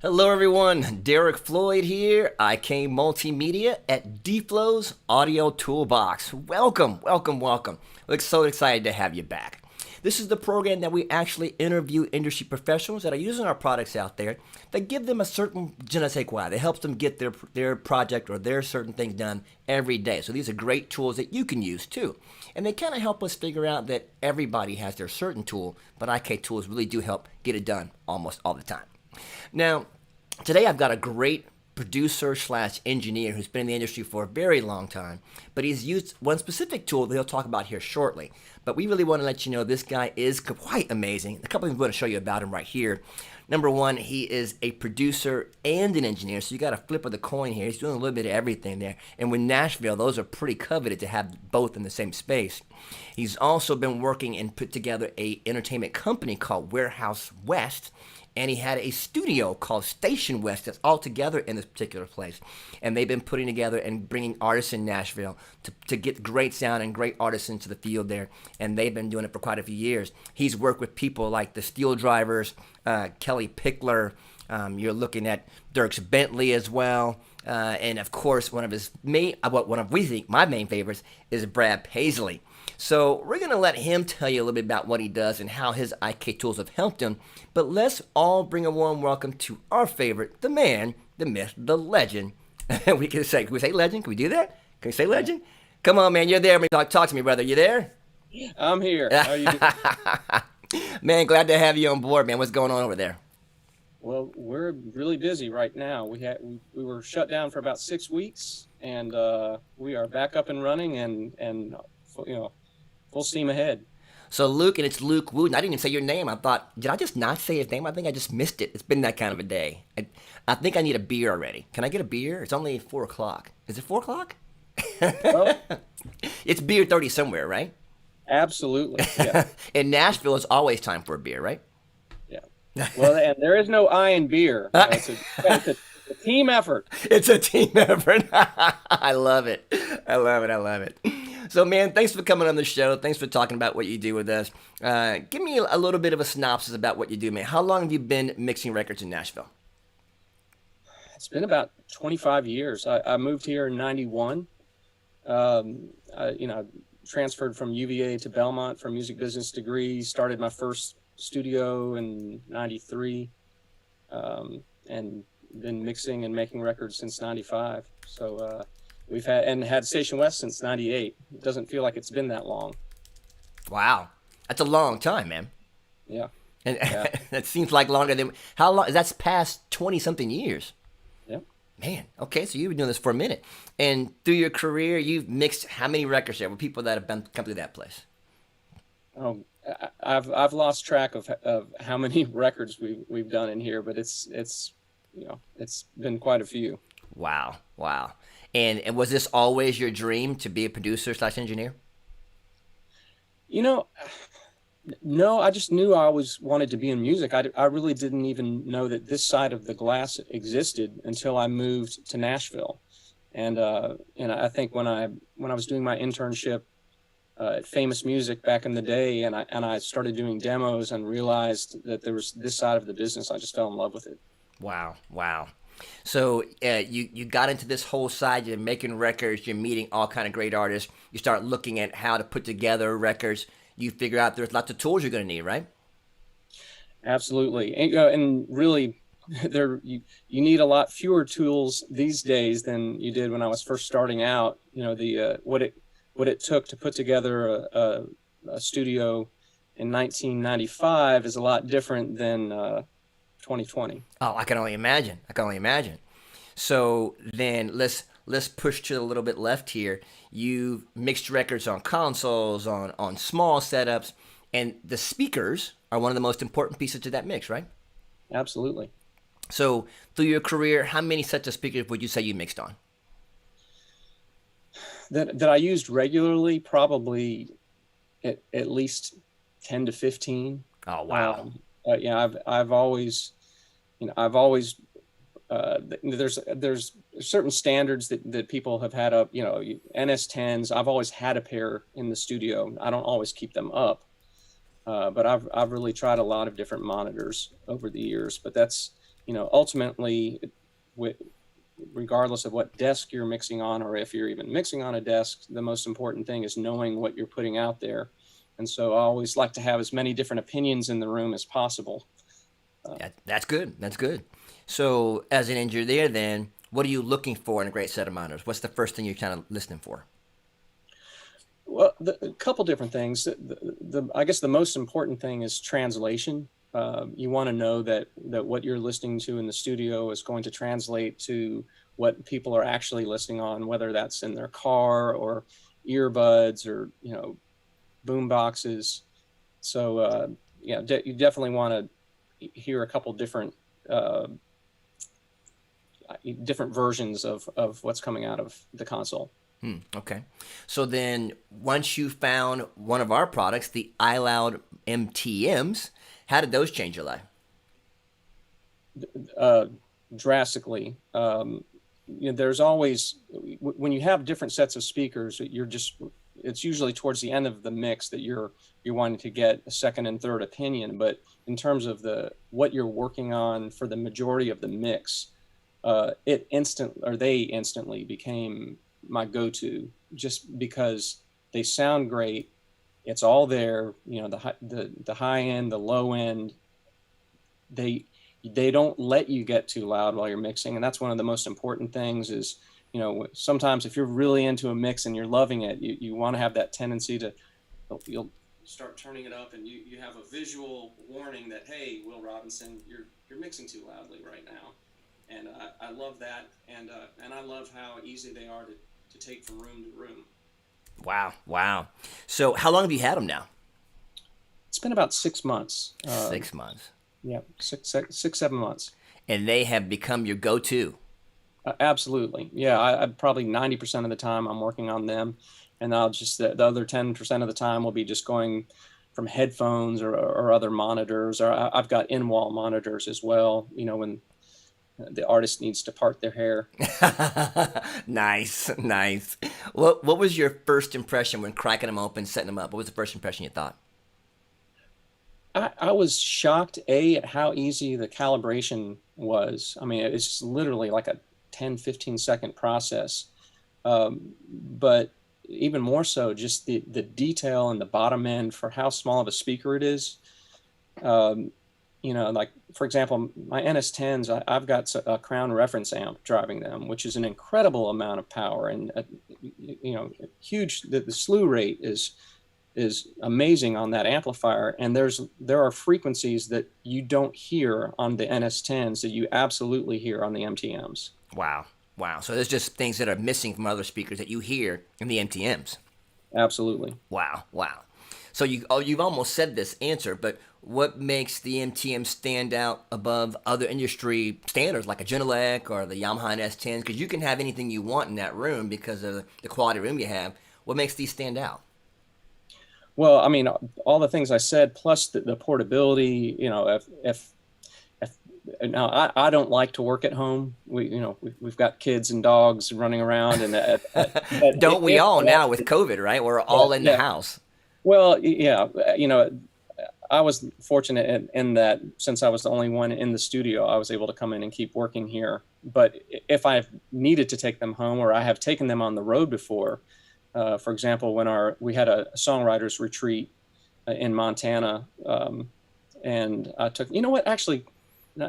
Hello everyone, Derek Floyd here, IK Multimedia at DFlo's Audio Toolbox. Welcome, welcome, welcome. We're so excited to have you back. This is the program that we actually interview industry professionals that are using our products out there that give them a certain je ne sais quoi, that helps them get their project or their certain things done every day. So these are great tools that you can use too. And they kind of help us figure out that everybody has their certain tool, but IK tools really do help get it done almost all the time. Now, today I've got a great producer slash engineer who's been in the industry for a very long time, but he's used one specific tool that he'll talk about here shortly. But we really want to let you know this guy is quite amazing. A couple of things we want to show you about him right here. Number one, he is a producer and an engineer, so you got a flip of the coin here. He's doing a little bit of everything there. And with Nashville, those are pretty coveted to have both in the same space. He's also been working and put together a entertainment company called Warehouse West, and he had a studio called Station West that's all together in this particular place. And they've been putting together and bringing artists in Nashville to get great sound and great artists into the field there. And they've been doing it for quite a few years. He's worked with people like the Steel Drivers, Kelly Pickler. You're looking at Dierks Bentley as well. And of course, one of my main favorites is Brad Paisley. So we're going to let him tell you a little bit about what he does and how his IK tools have helped him. But let's all bring a warm welcome to our favorite, the man, the myth, the legend. Can we say legend? Can we do that? Can we say legend? Come on, man. You're there. Talk to me, brother. You there? I'm here. How are you doing? Man, glad to have you on board, man. What's going on over there? Well, we're really busy right now. We were shut down for about 6 weeks, and we are back up and running, and full steam ahead. So Luke, and it's Luke Wooten. I didn't even say your name. I thought, did I just not say his name? I think I just missed it. It's been that kind of a day. I think I need a beer already. Can I get a beer? It's only 4 o'clock. Is it 4 o'clock? Well, it's beer 30 somewhere, right? Absolutely. Yeah. In Nashville, it's always time for a beer, right? Yeah. Well, and there is no I in beer. It's a team effort. It's a team effort. I love it. I love it. I love it. So, man, thanks for coming on the show. Thanks for talking about what you do with us. Give me a little bit of a synopsis about what you do, man. How long have you been mixing records in Nashville? It's been about 25 years. I moved here in 91. I transferred from UVA to Belmont for a music business degree, started my first studio in 93, and been mixing and making records since 95. So we've had Station West since 98. It doesn't feel like it's been that long. Wow. That's a long time, man. Yeah. And yeah. that seems like longer than, how long? That's past 20 something years. Yep. Man, okay, so you've been doing this for a minute. And through your career, you've mixed how many records there with people that have come through that place? Oh, I've lost track of how many records we've done in here, but it's been quite a few. Wow. And was this always your dream to be a producer / engineer? No, I just knew I always wanted to be in music. I really didn't even know that this side of the glass existed until I moved to Nashville. And I think when I was doing my internship at Famous Music back in the day, and I started doing demos and realized that there was this side of the business, I just fell in love with it. Wow. So you got into this whole side, you're making records, you're meeting all kind of great artists, you start looking at how to put together records, you figure out there's lots of tools you're going to need, right? Absolutely. And really, you need a lot fewer tools these days than you did when I was first starting out. What it took to put together a studio in 1995 is a lot different than 2020. Oh, I can only imagine. So then let's push to a little bit left here. You mixed records on consoles, on small setups, and the speakers are one of the most important pieces to that mix, right? Absolutely. So through your career, how many sets of speakers would you say you mixed on? That I used regularly, probably at least 10 to 15. Oh, wow. I've always there's certain standards that people have had up, NS10s. I've always had a pair in the studio. I don't always keep them up, but I've really tried a lot of different monitors over the years. But that's, ultimately, regardless of what desk you're mixing on, or if you're even mixing on a desk, the most important thing is knowing what you're putting out there. And so I always like to have as many different opinions in the room as possible. That's good. That's good. So, as an engineer, then, what are you looking for in a great set of monitors? What's the first thing you're kind of listening for? Well, a couple different things. I guess the most important thing is translation. You want to know that what you're listening to in the studio is going to translate to what people are actually listening on, whether that's in their car or earbuds or boom boxes. So you definitely want to hear a couple different versions of what's coming out of the console. Okay. So then, once you found one of our products, the iLoud MTMs, how did those change your life? Drastically. There's always, when you have different sets of speakers, it's usually towards the end of the mix that you're wanting to get a second and third opinion. But in terms of what you're working on for the majority of the mix, they instantly became my go-to, just because they sound great. It's all there, the high end, the low end. They don't let you get too loud while you're mixing, and that's one of the most important things. Is sometimes if you're really into a mix and you're loving it, you want to have that tendency to you'll start turning it up, and you have a visual warning that, hey, Will Robinson, you're mixing too loudly right now. And I love that, and I love how easy they are to take from room to room. Wow. So how long have you had them now? It's been about 6 months. 6 months. Yeah, 7 months. And they have become your go-to. Absolutely. Yeah, I probably 90% of the time I'm working on them, and I'll just the other 10% of the time will be just going from headphones or other monitors, or I've got in-wall monitors as well. When the artist needs to part their hair. Nice. What was your first impression when cracking them open, setting them up? What was the first impression you thought? I was shocked, at how easy the calibration was. I mean, it's literally like a 10, 15-second process. But even more so, just the detail in the bottom end for how small of a speaker it is. Like, for example, my NS10s, I've got a Crown reference amp driving them, which is an incredible amount of power, and huge. The slew rate is amazing on that amplifier, and there are frequencies that you don't hear on the NS10s that you absolutely hear on the MTMs. Wow. So there's just things that are missing from other speakers that you hear in the MTMs. Absolutely. Wow. So you've almost said this answer, but what makes the MTM stand out above other industry standards like a Genelec or the Yamaha S10s? Because you can have anything you want in that room because of the quality room you have. What makes these stand out? Well, I mean, all the things I said, plus the portability. If now I don't like to work at home. We've got kids and dogs running around, and don't we all now with COVID, right? We're all in the house. Well, yeah, I was fortunate in that since I was the only one in the studio, I was able to come in and keep working here. But if I've needed to take them home, or I have taken them on the road before, for example, when we had a songwriters retreat in Montana, and I took, actually,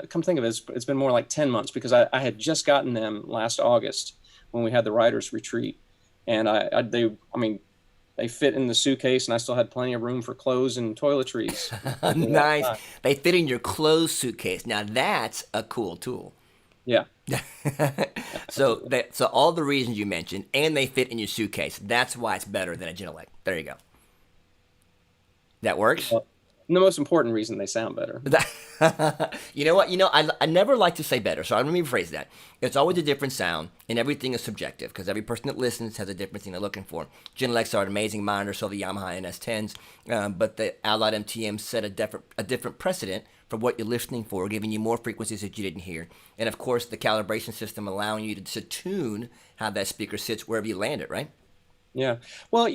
come think of it, it's been more like 10 months, because I had just gotten them last August when we had the writers retreat, and they fit in the suitcase, and I still had plenty of room for clothes and toiletries. Nice. They fit in your clothes suitcase. Now that's a cool tool. Yeah. So all the reasons you mentioned, and they fit in your suitcase. That's why it's better than a Genelec. There you go. That works? Well, the most important reason, they sound better. You know what? I never like to say better, so let me rephrase that. It's always a different sound, and everything is subjective, because every person that listens has a different thing they're looking for. Genelecs are an amazing monitor, so the Yamaha NS10s, but the iLoud MTM set a different precedent for what you're listening for, giving you more frequencies that you didn't hear. And of course, the calibration system allowing you to tune how that speaker sits wherever you land it, right? Yeah. Well,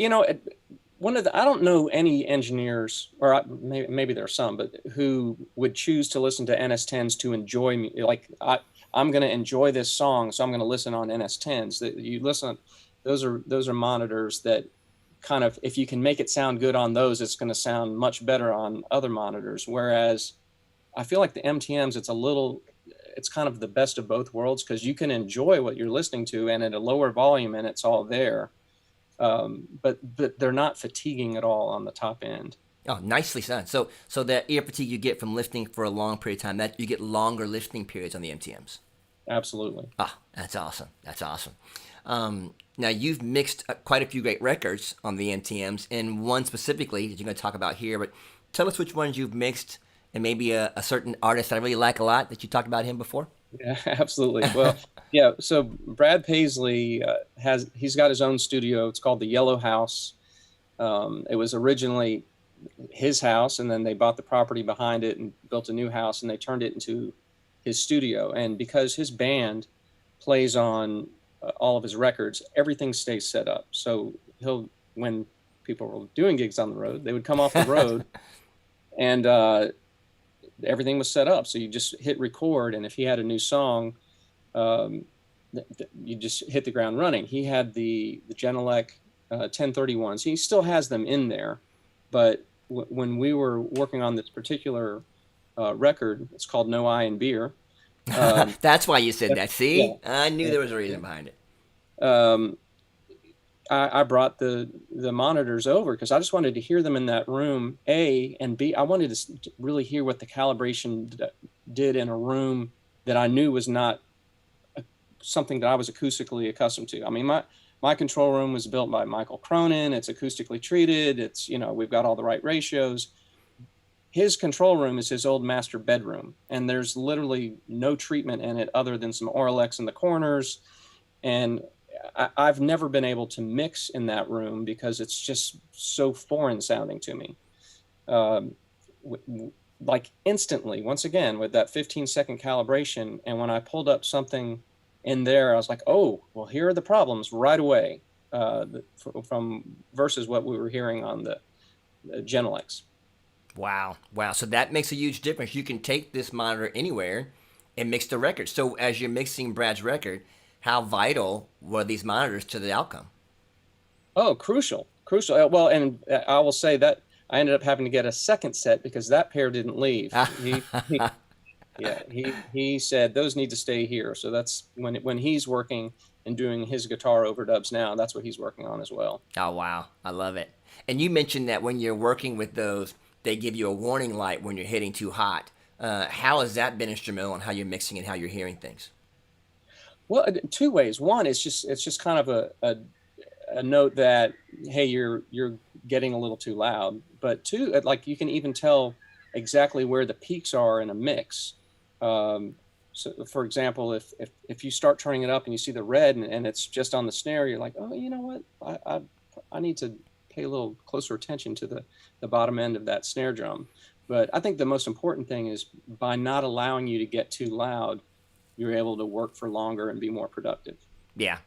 I don't know any engineers, or maybe there are some, but who would choose to listen to NS10s to enjoy me. Like I'm going to enjoy this song, so I'm going to listen on NS10s. That you listen, those are monitors that kind of, if you can make it sound good on those, it's going to sound much better on other monitors. Whereas I feel like the MTMs, it's kind of the best of both worlds, because you can enjoy what you're listening to and at a lower volume, and it's all there. But they're not fatiguing at all on the top end. Oh, nicely done. So that ear fatigue you get from lifting for a long period of time, that you get longer lifting periods on the MTMs. Absolutely. Ah, that's awesome. That's awesome. Now you've mixed quite a few great records on the MTMs, and one specifically that you're going to talk about here. But tell us which ones you've mixed, and maybe a certain artist that I really like a lot that you talked about him before. Yeah, absolutely. Well, yeah. So Brad Paisley he's got his own studio. It's called the Yellow House. It was originally his house, and then they bought the property behind it and built a new house, and they turned it into his studio. And because his band plays on all of his records, everything stays set up. So when people were doing gigs on the road, they would come off the road and everything was set up. So you just hit record, and if he had a new song, you just hit the ground running. He had the Genelec 1031s. He still has them in there, but when we were working on this particular record, it's called No Eye in Beer. That's why you said that. See, Yeah. I knew there was a reason behind it. I brought the monitors over because I just wanted to hear them in that room, A, and B, I wanted to really hear what the calibration did in a room that I knew was not something that I was acoustically accustomed to. I mean, my control room was built by Michael Cronin. It's acoustically treated. It's, we've got all the right ratios. His control room is his old master bedroom, and there's literally no treatment in it other than some Oralex in the corners. And I've never been able to mix in that room because it's just so foreign sounding to me. Like instantly, once again, with that 15-second calibration, and when I pulled up something in there, I was like, oh, well, here are the problems right away, from versus what we were hearing on the Genelecs. Wow. So that makes a huge difference. You can take this monitor anywhere and mix the record. So as you're mixing Brad's record, how vital were these monitors to the outcome? Oh, crucial. Well, and I will say that I ended up having to get a second set because that pair didn't leave. He said those need to stay here. So that's when he's working and doing his guitar overdubs now, that's what he's working on as well. Oh, wow. I love it. And you mentioned that when you're working with those, they give you a warning light when you're hitting too hot. How has that been instrumental in how you're mixing and how you're hearing things? Well, two ways. One, it's just kind of a note that, hey, you're getting a little too loud. But two, like you can even tell exactly where the peaks are in a mix. So, for example, if you start turning it up and you see the red and it's just on the snare, you're like, oh, you know what? I need to pay a little closer attention to the bottom end of that snare drum. But I think the most important thing is by not allowing you to get too loud, you're able to work for longer and be more productive. Yeah.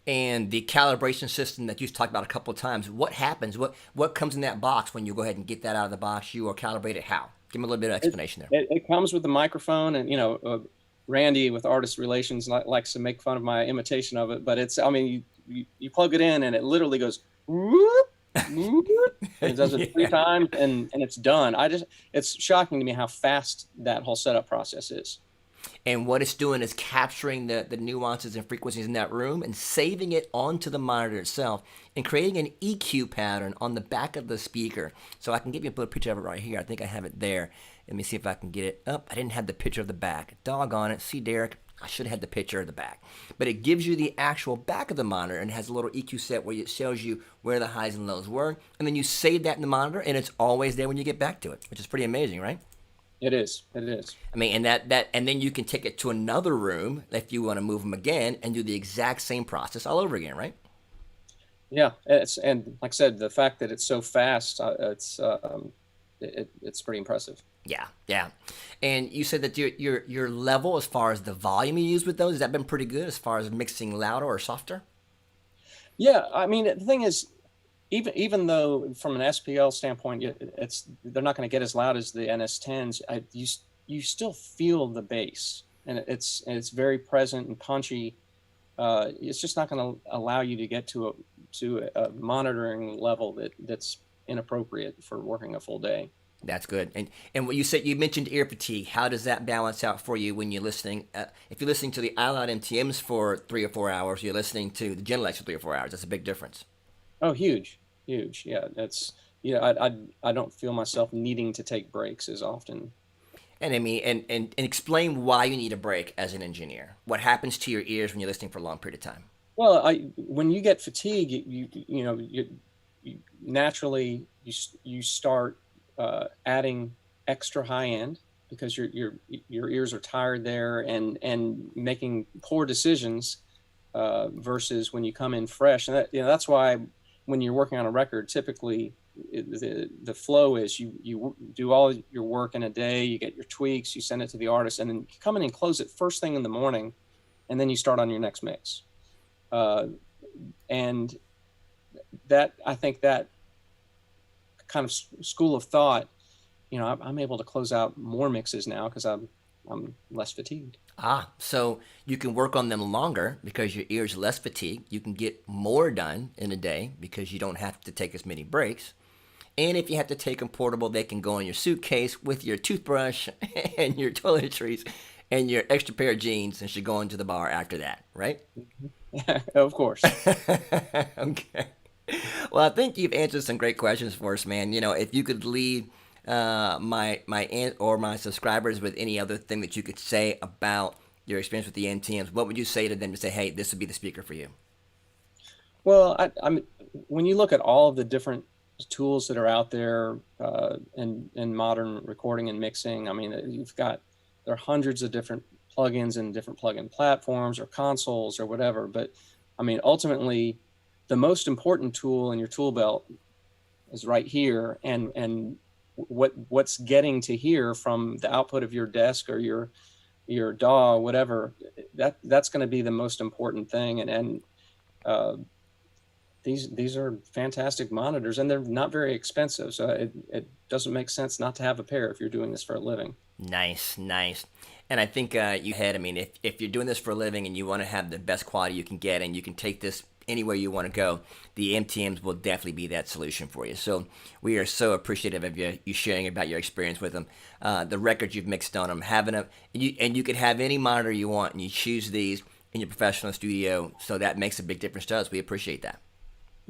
And the calibration system that you've talked about a couple of times, what happens? What comes in that box when you go ahead and get that out of the box? You are calibrated how? Give me a little bit of explanation there. It comes with the microphone, and Randy with Artist Relations likes to make fun of my imitation of it, but you plug it in and it literally goes whoop, whoop. It does it 3 times and it's done. It's shocking to me how fast that whole setup process is. And what it's doing is capturing the nuances and frequencies in that room and saving it onto the monitor itself and creating an EQ pattern on the back of the speaker. So I can give you a picture of it right here. I think I have it there. Let me see if I can get it up. I didn't have the picture of the back. Doggone it. See, Derek, I should have had the picture of the back. But it gives you the actual back of the monitor and has a little EQ set where it shows you where the highs and lows were. And then you save that in the monitor and it's always there when you get back to it, which is pretty amazing, right? It is. I mean, and then you can take it to another room if you want to move them again and do the exact same process all over again, right? Yeah, and like I said, the fact that it's so fast, it's pretty impressive. Yeah. And you said that your level as far as the volume you use with those, has that been pretty good as far as mixing louder or softer? Yeah, I mean, the thing is, even though from an SPL standpoint, they're not going to get as loud as the NS10s. You still feel the bass, and it's very present and punchy. It's just not going to allow you to get to a monitoring level that's inappropriate for working a full day. That's good. And what you said, you mentioned ear fatigue. How does that balance out for you when you're listening? If you're listening to the iLoud MTMs for 3 or 4 hours, you're listening to the Genelex for 3 or 4 hours. That's a big difference. Oh, huge. Yeah, that's, I don't feel myself needing to take breaks as often. And I mean, and explain why you need a break as an engineer. What happens to your ears when you're listening for a long period of time? Well, when you get fatigue, you naturally you start adding extra high end because your ears are tired there and making poor decisions versus when you come in fresh. And that's why when you're working on a record, typically the flow is you do all your work in a day, you get your tweaks, you send it to the artist, and then you come in and close it first thing in the morning, and then you start on your next mix. And that, I think that kind of school of thought, I'm able to close out more mixes now because I'm less fatigued. So you can work on them longer because your ear's less fatigued. You can get more done in a day because you don't have to take as many breaks. And if you have to take them portable, they can go in your suitcase with your toothbrush and your toiletries and your extra pair of jeans and should go into the bar after that, right? Of course. Okay. Well, I think you've answered some great questions for us, man. If you could leave my aunt or my subscribers with any other thing that you could say about your experience with the MTMs, what would you say to them to say, hey, this would be the speaker for you? Well, I'm when you look at all of the different tools that are out there in modern recording and mixing, I mean, there are hundreds of different plugins and different plugin platforms or consoles or whatever. But I mean, ultimately, the most important tool in your tool belt is right here, and what's getting to here from the output of your desk or your DAW, whatever, that's going to be the most important thing. And these are fantastic monitors, and they're not very expensive, so it doesn't make sense not to have a pair if you're doing this for a living. Nice. And I think you had, I mean, if you're doing this for a living and you want to have the best quality you can get and you can take this anywhere you want to go, the MTMs will definitely be that solution for you. So we are so appreciative of you sharing about your experience with them, the records you've mixed on them, having them, and you could have any monitor you want, and you choose these in your professional studio. So that makes a big difference to us. We appreciate that.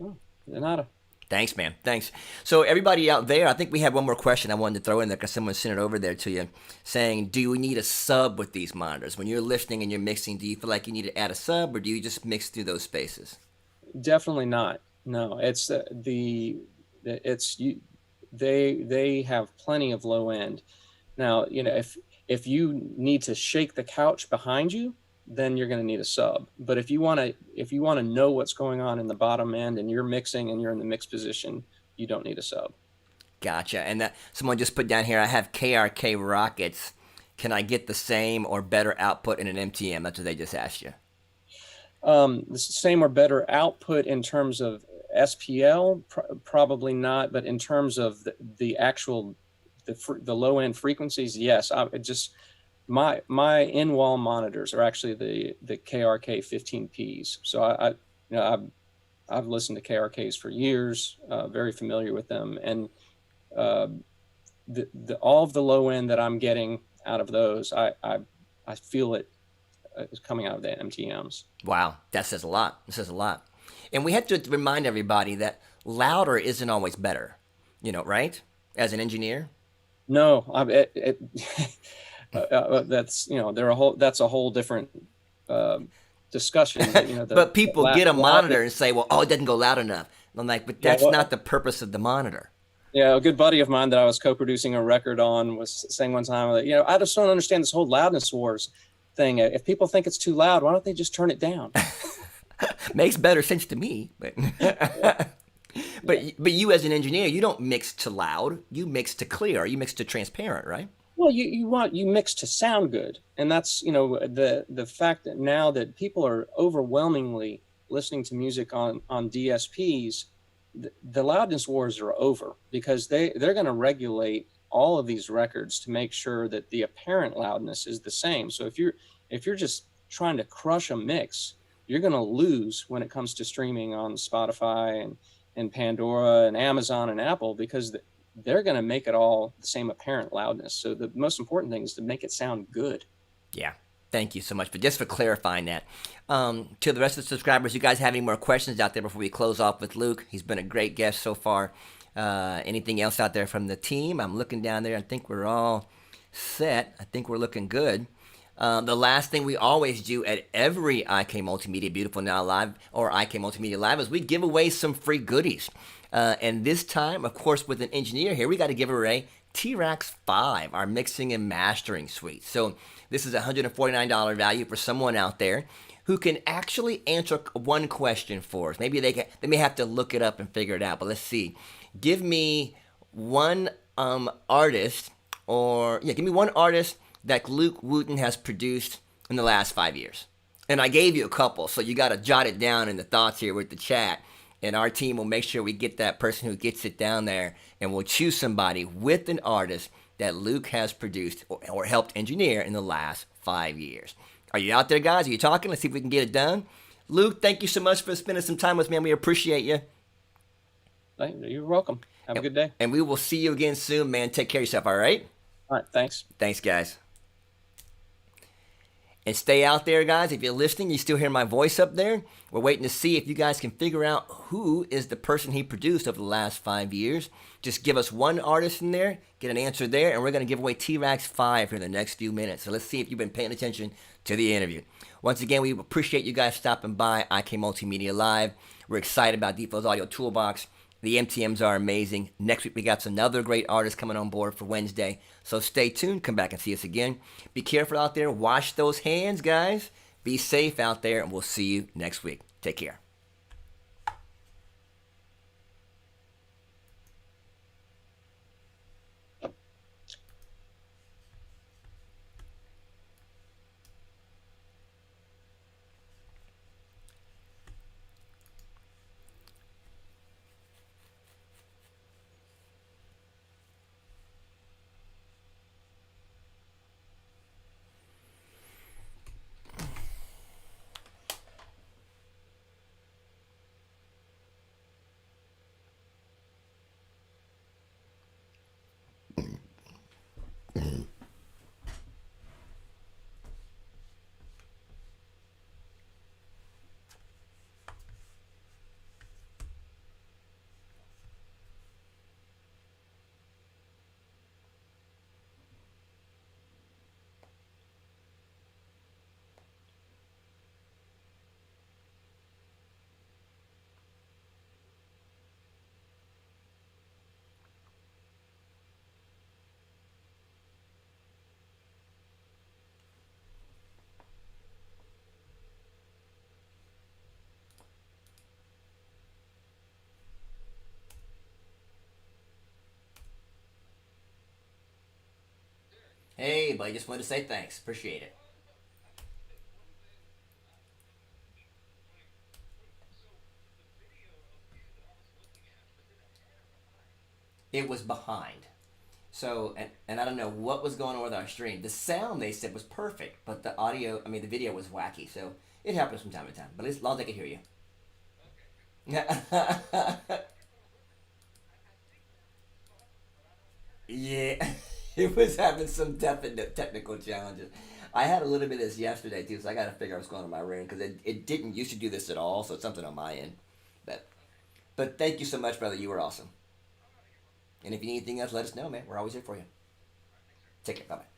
Oh, de nada. Thanks, man. Thanks. So everybody out there, I think we have one more question I wanted to throw in there because someone sent it over there to you saying, do we need a sub with these monitors? When you're listening and you're mixing, do you feel like you need to add a sub, or do you just mix through those spaces? Definitely not. No, they have plenty of low end. Now, if you need to shake the couch behind you, then you're going to need a sub. But if you want to know what's going on in the bottom end and you're mixing and you're in the mix position, you don't need a sub. Gotcha. And that someone just put down here, I have KRK Rockets. Can I get the same or better output in an MTM? That's what they just asked you. The same or better output in terms of SPL, probably not. But in terms of the actual the low end frequencies, yes. My in-wall monitors are actually the KRK 15Ps. So I've listened to KRKs for years, very familiar with them, and all of the low end that I'm getting out of those, I feel it is coming out of the MTMs. Wow, that says a lot. It says a lot, and we have to remind everybody that louder isn't always better. Right? As an engineer. No, that's that's a whole different discussion. But people get a monitor and say, well, it doesn't go loud enough. And I'm like, but that's not the purpose of the monitor. Yeah, a good buddy of mine that I was co-producing a record on was saying one time that, I just don't understand this whole loudness wars thing. If people think it's too loud, why don't they just turn it down? Makes better sense to me. But you as an engineer, you don't mix to loud. You mix to clear. You mix to transparent, right? Well, you mix to sound good, and that's the fact that now that people are overwhelmingly listening to music on DSPs, the loudness wars are over, because they're going to regulate all of these records to make sure that the apparent loudness is the same. So if you're just trying to crush a mix, you're going to lose when it comes to streaming on Spotify and Pandora and Amazon and Apple, because they're going to make it all the same apparent loudness. So the most important thing is to make it sound good. Yeah. Thank you so much for clarifying that. To the rest of the subscribers, you guys have any more questions out there before we close off with Luke? He's been a great guest so far. Anything else out there from the team? I'm looking down there. I think we're all set. I think we're looking good. The last thing we always do at every IK Multimedia Beautiful Now Live or IK Multimedia Live is we give away some free goodies. And this time, of course, with an engineer here, we got to give away T-Rax 5, our mixing and mastering suite. So this is a $149 value for someone out there who can actually answer one question for us. Maybe they may have to look it up and figure it out, but let's see. Give me one artist that Luke Wooten has produced in the last 5 years. And I gave you a couple, so you got to jot it down in the thoughts here with the chat. And our team will make sure we get that person who gets it down there, and we'll choose somebody with an artist that Luke has produced or helped engineer in the last 5 years. Are you out there, guys? Are you talking? Let's see if we can get it done. Luke, thank you so much for spending some time with me, and we appreciate you. You're welcome. Have a good day. And we will see you again soon, man. Take care of yourself, all right? All right, thanks. Thanks, guys. And stay out there, guys. If you're listening, you still hear my voice up there. We're waiting to see if you guys can figure out who is the person he produced over the last 5 years. Just give us one artist in there, get an answer there, and we're going to give away T-Rax 5 here in the next few minutes. So let's see if you've been paying attention to the interview. Once again, we appreciate you guys stopping by IK Multimedia Live. We're excited about DFlo's Audio Toolbox. The MTMs are amazing. Next week, we got another great artist coming on board for Wednesday. So stay tuned. Come back and see us again. Be careful out there. Wash those hands, guys. Be safe out there, and we'll see you next week. Take care. Hey, buddy, just wanted to say thanks. Appreciate it. It was behind. So, and I don't know what was going on with our stream. The sound, they said, was perfect, but the audio, the video was wacky. So it happens from time to time. But as long as I can hear you. Yeah, it was having some definite technical challenges. I had a little bit of this yesterday too, so I got to figure out what's going on in my room because it didn't used to do this at all. So it's something on my end. But thank you so much, brother. You were awesome. And if you need anything else, let us know, man. We're always here for you. Take care. Bye bye.